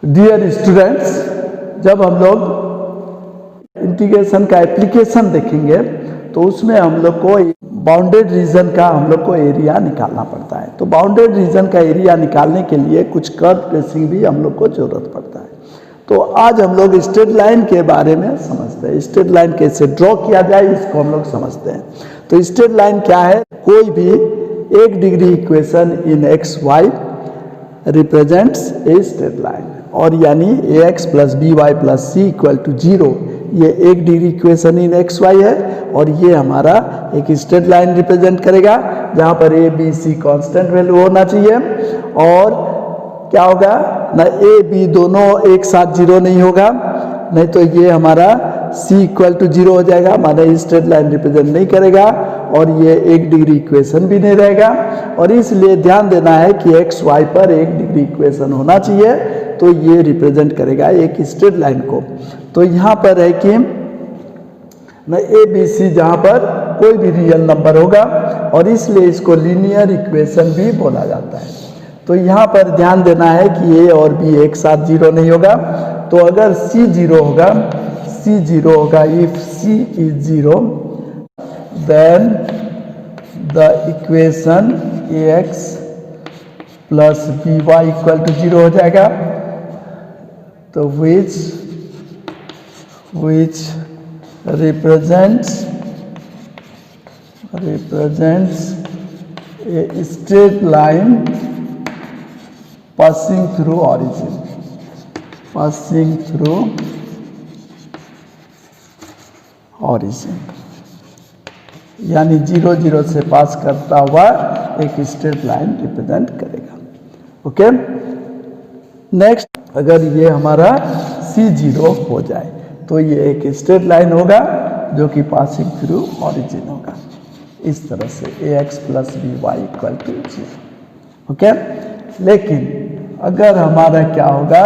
Dear students, जब हम लोग इंटीग्रेशन का एप्लीकेशन देखेंगे तो उसमें हम लोग को बाउंडेड रीजन का हम लोग को एरिया निकालना पड़ता है। तो बाउंडेड रीजन का एरिया निकालने के लिए कुछ कर्व ट्रेसिंग भी हम लोग को जरूरत पड़ता है। तो आज हम लोग स्ट्रेट लाइन के बारे में समझते हैं। स्ट्रेट लाइन कैसे ड्रॉ किया जाए इसको हम लोग समझते हैं। तो स्ट्रेट लाइन क्या है? कोई भी 1 degree equation in x y represents a straight line, और यानी a x plus B y plus c equal to 0, ये 1 degree equation in x y है और ये हमारा एक स्ट्रेट लाइन रिप्रेजेंट करेगा जहाँ पर A B C constant value होना चाहिए। और क्या होगा ना, ए बी दोनों एक साथ 0 नहीं होगा, नहीं तो ये हमारा c इक्वल टू 0 हो जाएगा, माना स्ट्रेट लाइन रिप्रेजेंट नहीं करेगा और ये 1 डिग्री इक्वेशन भी नहीं रहेगा। और इसलिए ध्यान देना है कि एक्स वाई पर 1 डिग्री इक्वेशन होना चाहिए, तो ये रिप्रेजेंट करेगा एक स्ट्रेट लाइन को। तो यहाँ पर है कि न ए बी सी जहाँ पर कोई भी रियल नंबर होगा और इसलिए इसको लीनियर इक्वेशन भी बोला जाता है। तो यहाँ पर ध्यान देना है कि ए और बी एक साथ 0 नहीं होगा। तो अगर c 0 होगा, c 0 होगा, if c is 0 then the equation ax plus B Y equal to 0 हो जाएगा। तो which represents a straight line passing through origin, यानी 0 0 से पास करता हुआ एक स्ट्रेट लाइन रिप्रेजेंट करेगा। ओके, नेक्स्ट, अगर ये हमारा C0 हो जाए तो ये एक स्ट्रेट लाइन होगा जो कि पासिंग थ्रू ऑरिजिन होगा, इस तरह से ax plus B Y equal to 0। Okay, लेकिन अगर हमारा क्या होगा,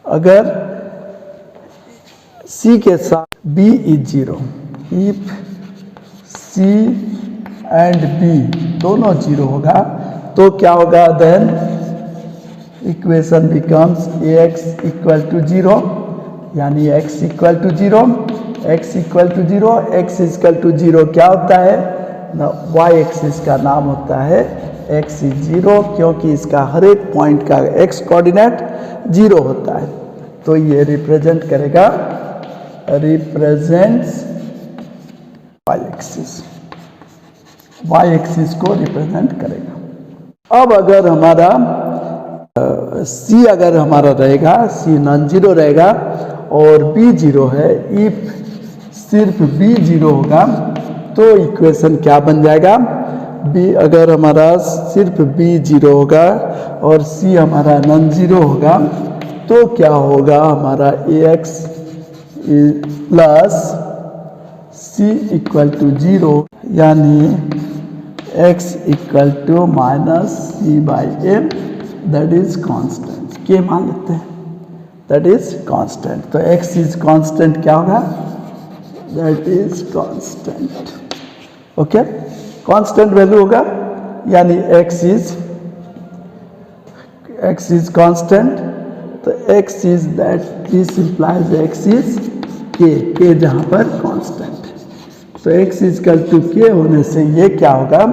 अगर c के साथ b is 0, if c and b दोनों 0 होगा तो क्या होगा, then equation becomes ax equal to 0, यानी x equal to 0, x equal to 0, x equal to 0 क्या होता है ना, y एक्सिस का नाम होता है x इज 0, क्योंकि इसका हर एक पॉइंट का x कोऑर्डिनेट 0 होता है। तो ये रिप्रेजेंट करेगा, रिप्रेजेंट्स y एक्सिस को रिप्रेजेंट करेगा। अब अगर हमारा c अगर हमारा रहेगा, c नॉन 0 रहेगा और b 0 है, इफ सिर्फ b 0 होगा तो इक्वेशन क्या बन जाएगा, b अगर हमारा सिर्फ b 0 होगा और c हमारा नॉन 0 होगा तो क्या होगा, हमारा ax plus c equal to 0, यानी x equal to minus c by m, that is constant, के मान लेते हैं, दैट इज कांस्टेंट। तो x इज कांस्टेंट क्या होगा, that is constant. Okay, constant value होगा, यानी x इज कांस्टेंट। तो x is that, this implies x is k जहाँ पर कांस्टेंट। तो x इक्वल टू k होने से ये क्या होगा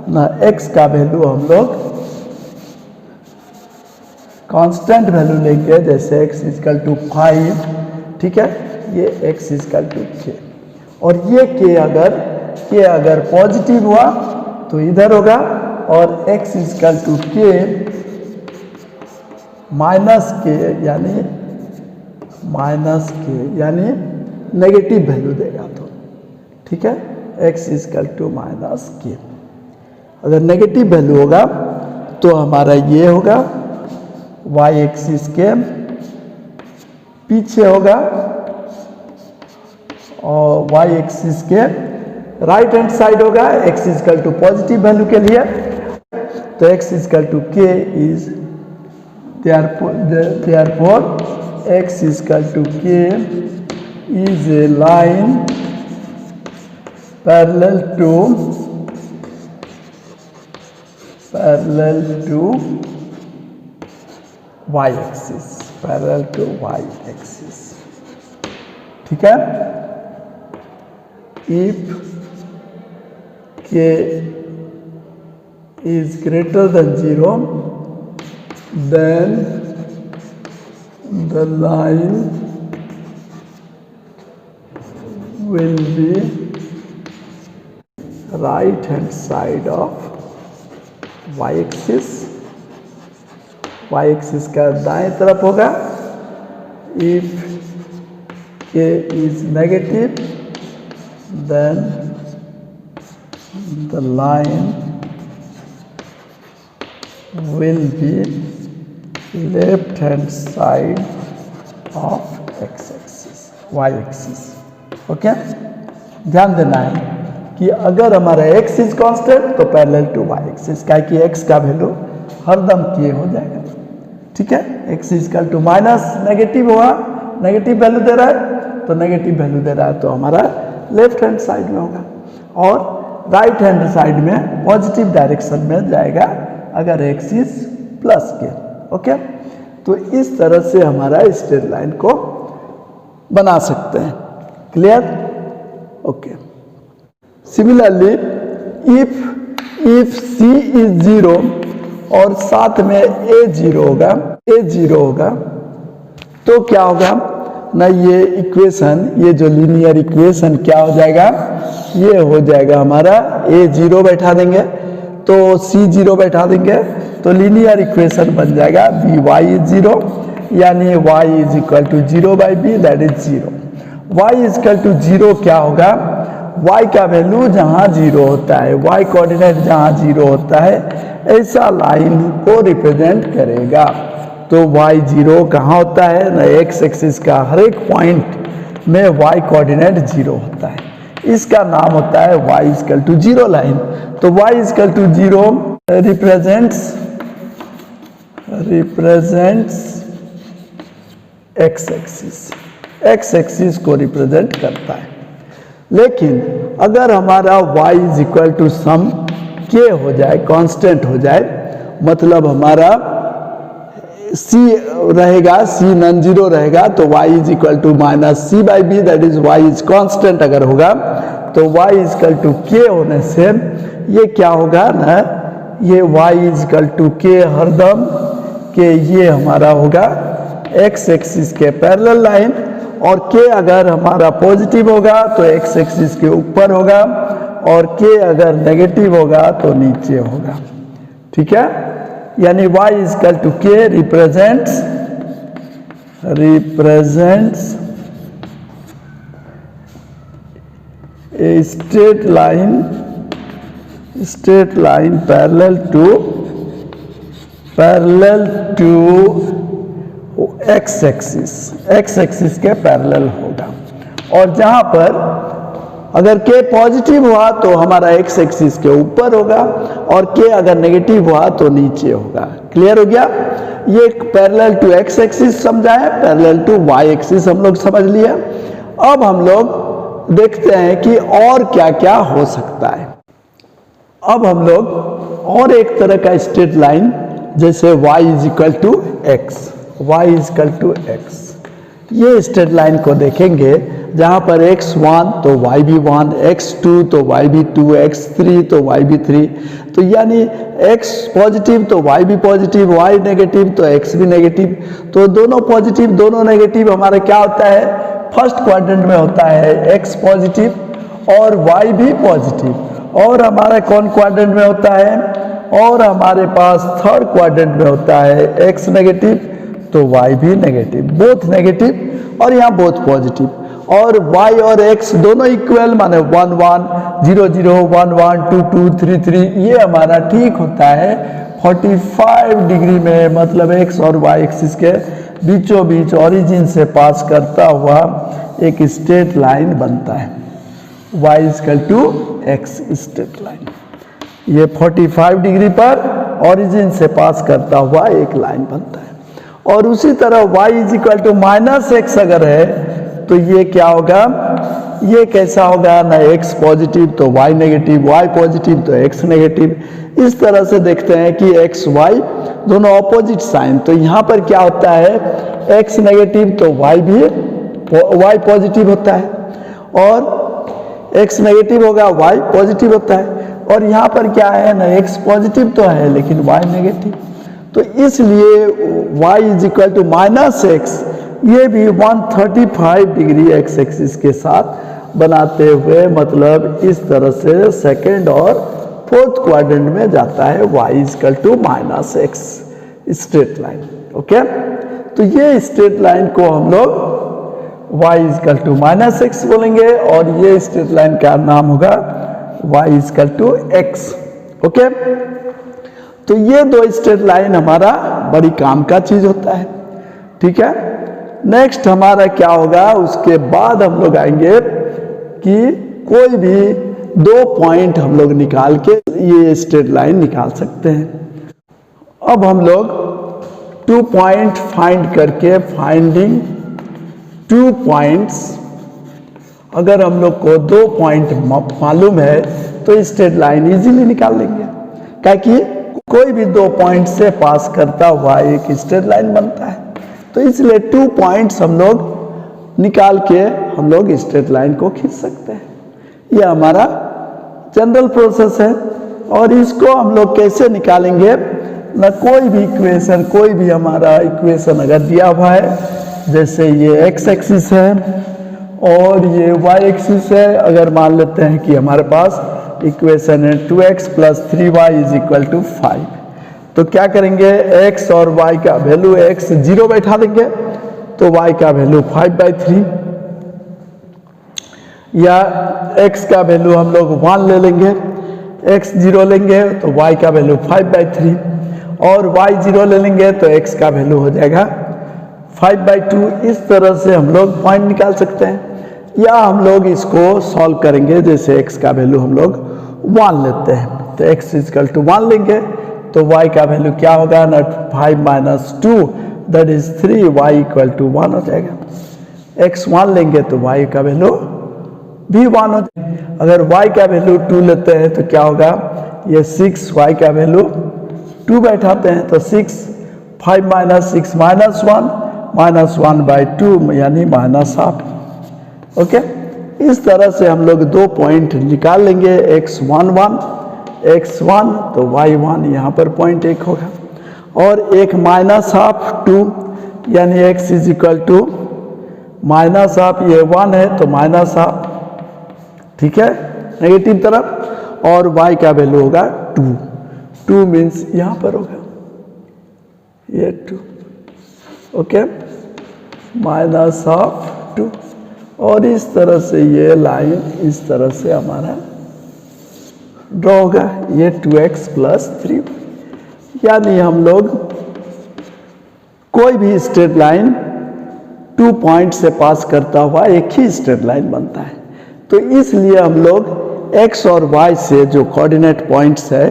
ना, x का वैल्यू हम लोग कांस्टेंट वैल्यू लेंगे, जैसे x इक्वल टू 5, ठीक है, ये x इक्वल टू k, और ये k अगर पॉजिटिव हुआ तो इधर होगा, और x equal to k minus k यानी नेगेटिव वैल्यू देगा, तो ठीक है, x equal to minus k। अगर नेगेटिव वैल्यू होगा तो हमारा ये होगा, y एक्सिस के पीछे होगा और y एक्सिस के राइट हैंड साइड होगा, x equal to positive value के लिए। तो x equal to k is therefore x equal to k is a line parallel to Y axis, parallel to Y axis. ठीक है, if k is greater than 0, then the line will be right hand side of y axis, y axis का दाएं तरफ होगा। if k is negative, then the line will be left hand side of x axis, y axis। Okay, ध्यान देना है कि अगर हमारा x इज कांस्टेंट तो पैरेलल टू y एक्सिस, क्या कि x का वैल्यू हरदम k हो जाएगा। ठीक है, x equal to minus negative होगा, नेगेटिव वैल्यू दे रहा है तो नेगेटिव वैल्यू दे रहा है तो हमारा लेफ्ट हैंड साइड में होगा, और राइट हैंड साइड में पॉजिटिव डायरेक्शन में जाएगा अगर x इज प्लस के। ओके, तो इस तरह से हमारा स्ट्रेट लाइन को बना सकते हैं। Clear? Okay, similarly if c is 0 और साथ में a 0 होगा तो क्या होगा ना, ये इक्वेशन, ये जो लीनियर इक्वेशन क्या हो जाएगा, ये हो जाएगा हमारा a 0 बैठा देंगे तो c 0 बैठा देंगे तो लीनियर इक्वेशन बन जाएगा by इज 0, यानी y is equal to 0 by B, that is 0। y is equal to 0 क्या होगा, y का वैल्यू जहां 0 होता है, y कोऑर्डिनेट जहां 0 होता है ऐसा लाइन को रिप्रेजेंट करेगा। तो y 0 कहाँ होता है ना, x एक्सिस का हर एक पॉइंट में y कोऑर्डिनेट 0 होता है, इसका नाम होता है y इक्वल टू 0 लाइन। तो y equal to 0 represents x axis, x axis को रिप्रेजेंट करता है। लेकिन अगर हमारा y is equal to some k हो जाए, कांस्टेंट हो जाए, मतलब हमारा c रहेगा, c नॉन जीरो रहेगा तो y is equal to minus c by B, that is y is constant अगर होगा तो y is equal to k होने से ये क्या होगा ना, ये y is equal to k हरदम के ये हमारा होगा x एक्सिस के पैरेलल लाइन, और k अगर हमारा पॉजिटिव होगा तो x एक्सिस के ऊपर होगा, और k अगर नेगेटिव होगा तो नीचे होगा। ठीक है, यानी y is equal to k represents a straight line parallel to x axis के पैरेलल होगा। और जहां पर अगर k पॉजिटिव हुआ तो हमारा x एक्सिस के ऊपर होगा, और k अगर नेगेटिव हुआ तो नीचे होगा। क्लियर हो गया? ये पैरेलल टू x एक्सिस समझा है, पैरेलल टू y एक्सिस हम लोग समझ लिया। अब हम लोग देखते हैं कि और क्या क्या हो सकता है। अब हम लोग और एक तरह का स्ट्रेट लाइन, जैसे y is equal to x, y is equal to x, ये स्ट्रेट लाइन को देखेंगे जहां पर x1 तो y भी 1, x2 तो y भी 2, x3 तो y भी 3, तो यानी x पॉजिटिव तो y भी पॉजिटिव, y नेगेटिव तो x भी नेगेटिव, तो दोनों पॉजिटिव दोनों नेगेटिव हमारा क्या होता है, फर्स्ट क्वाड्रेंट में होता है x पॉजिटिव और y भी पॉजिटिव, और हमारा कौन क्वाड्रेंट में होता है, और हमारे पास थर्ड क्वाड्रेंट में होता है x नेगेटिव तो y भी नेगेटिव, बोथ नेगेटिव और यहाँ बोथ पॉजिटिव, और y और x दोनों इक्वल, माने 1 1 0 0 1 1 2 2 3 3, ये हमारा ठीक होता है 45 डिग्री में, मतलब x और y एक्सिस के बीचों बीच ओरिजिन से पास करता हुआ एक स्ट्रेट लाइन बनता है, y equal to x straight line. ये 45 डिग्री पर ओरिजिन से पास करता हुआ एक लाइन बनता है। और उसी तरह y is equal to minus X अगर है तो ये क्या होगा, ये कैसा होगा ना, x पॉजिटिव तो y नेगेटिव, y पॉजिटिव तो x नेगेटिव, इस तरह से देखते हैं कि एक्स वाई दोनों ऑपोजिट साइन, तो यहाँ पर क्या होता है एक्स नेगेटिव तो वाई पॉजिटिव होता है, और एक्स नेगेटिव होगा वाई पॉजिटिव होता है। और यहाँ पर क्या है ना, एक्स पॉजिटिव तो है लेकिन वाई नेगेटिव, तो इसलिए y is equal to minus X, ये भी 135 डिग्री एक्स एक्सिस के साथ बनाते हुए, मतलब इस तरह से सेकंड और फोर्थ क्वाड्रेंट में जाता है y is equal to minus X straight line. Okay, तो ये स्ट्रेट लाइन को हम लोग y is equal to minus X बोलेंगे, और ये स्ट्रेट लाइन का नाम होगा y is equal to X. Okay, तो ये दो स्ट्रेट लाइन हमारा बड़ी काम का चीज होता है। ठीक है, नेक्स्ट हमारा क्या होगा, उसके बाद हम लोग आएंगे कि कोई भी दो पॉइंट हम लोग निकाल के ये स्ट्रेट लाइन निकाल सकते हैं। अब हम लोग 2 पॉइंट फाइंड करके, फाइंडिंग 2 पॉइंट्स, अगर हम लोग को 2 पॉइंट मालूम है तो स्ट्रेट लाइन इजीली निकाल लेंगे, क्योंकि कोई भी 2 पॉइंट से पास करता हुआ एक स्ट्रेट लाइन बनता है। तो इसलिए 2 पॉइंट्स हम लोग निकाल के हम लोग स्ट्रेट लाइन को खींच सकते हैं। यह हमारा जनरल प्रोसेस है। और इसको हम लोग कैसे निकालेंगे ना, कोई भी इक्वेशन, कोई भी हमारा इक्वेशन अगर दिया हुआ है, जैसे ये एक्स एक्सिस है और ये वाई एक्सिस है, अगर मान लेते हैं कि हमारे पास इक्वेशन है 2x + 3y is equal to 5, तो क्या करेंगे, x और y का वैल्यू, x 0 बैठा देंगे तो y का वैल्यू 5/3, या x का वैल्यू हम लोग 1 ले लेंगे, x 0 लेंगे तो y का वैल्यू 5/3, और y 0 ले लेंगे तो x का वैल्यू हो जाएगा 5/2। इस तरह से हम लोग पॉइंट निकाल सकते हैं, या हम लोग इसको सॉल्व करेंगे, जैसे x का वैल्यू हम लोग 1 लेते हैं तो x इज इक्वल टू 1 लेंगे तो y का वैल्यू क्या होगा ना, 5 - 2 that is 3, y equal to 1 हो जाएगा। x 1 लेंगे तो y का वैल्यू भी 1 हो जाएगा। अगर y का वैल्यू 2 लेते हैं तो क्या होगा, ये 6, y का वैल्यू 2 बैठाते हैं तो 6, 5 - 6 -1 -1/2 यानी -1/2। ओके, इस तरह से हम लोग 2 पॉइंट निकाल लेंगे, x1 1 तो y1 यहाँ पर पॉइंट 1 होगा, और एक -1/2 2 यानी x इज इक्वल टू -1/2, ये 1 है तो -1/2, ठीक है, नेगेटिव तरफ, और y का वैल्यू होगा 2 मीन्स यहाँ पर होगा ये 2। ओके, -1/2, और इस तरह से ये लाइन इस तरह से हमारा ड्रॉ होगा, ये 2x + 3, यानी हम लोग कोई भी स्ट्रेट लाइन 2 पॉइंट से पास करता हुआ एक ही स्ट्रेट लाइन बनता है। तो इसलिए हम लोग x और y से जो कोऑर्डिनेट पॉइंट्स है,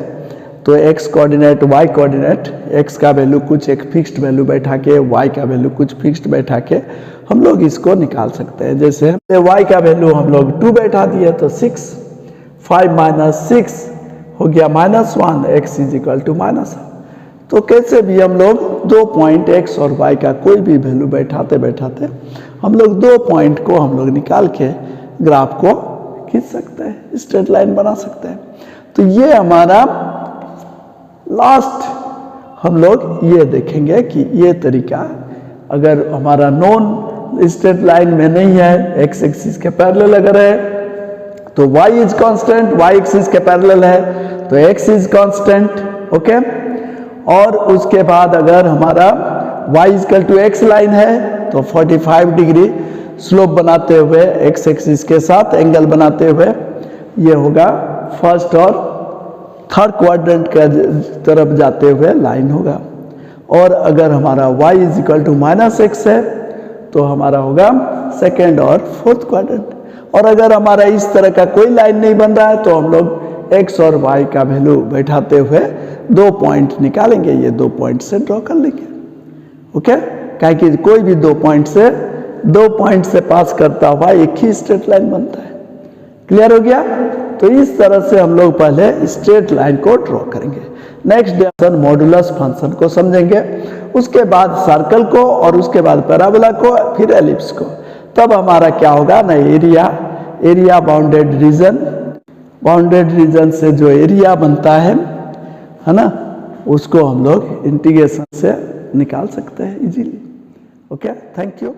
तो x coordinate, y coordinate, x का वैल्यू कुछ एक फिक्स्ड वैल्यू बैठा के, y का वैल्यू कुछ फिक्स्ड बैठा के हम लोग इसको निकाल सकते हैं। जैसे y का वैल्यू हम लोग 2 बैठा दिए तो 6, 5 - 6 हो गया -1, x इज इक्वल टू -1। तो कैसे भी हम लोग 2 पॉइंट x और y का कोई भी वैल्यू बैठाते बैठाते हम लोग 2 पॉइंट को हम लोग निकाल के ग्राफ को खींच सकते हैं, स्ट्रेट लाइन बना सकते हैं। तो ये हमारा लास्ट हम लोग ये देखेंगे कि ये तरीका अगर हमारा नॉन स्ट्रेट लाइन में नहीं है, एक्स एक्सिस के पैरेलल अगर है तो y is constant, y axis के पैरेलल है तो x इज कांस्टेंट। ओके, और उसके बाद अगर हमारा y equal to x line है तो 45 डिग्री स्लोप बनाते हुए x एक्सिस के साथ एंगल बनाते हुए ये होगा फर्स्ट और थर्ड क्वाड्रेंट के तरफ जाते हुए लाइन होगा। और अगर हमारा y is equal to -x है तो हमारा होगा सेकेंड और फोर्थ क्वाड्रेंट। और अगर हमारा इस तरह का कोई लाइन नहीं बन रहा है तो हम लोग x और y का वैल्यू बैठाते हुए 2 पॉइंट निकालेंगे, ये 2 पॉइंट से ड्रॉ कर लेंगे। ओके, क्या कि कोई भी 2 पॉइंट से पास करता हुआ एक ही स्ट्रेट लाइन बनता है। क्लियर हो गया? तो इस तरह से हम लोग पहले स्ट्रेट लाइन को ड्रॉ करेंगे। नेक्स्ट डेफिनेशन मॉडुलस फंक्शन को समझेंगे, उसके बाद सर्कल को, और उसके बाद पैराबोला को, फिर एलिप्स को। तब हमारा क्या होगा ना, एरिया बाउंडेड रीजन से जो एरिया बनता है ना, उसको हम लोग इंटीग्रेशन से निकाल सकते हैं इजीली। Okay, thank you.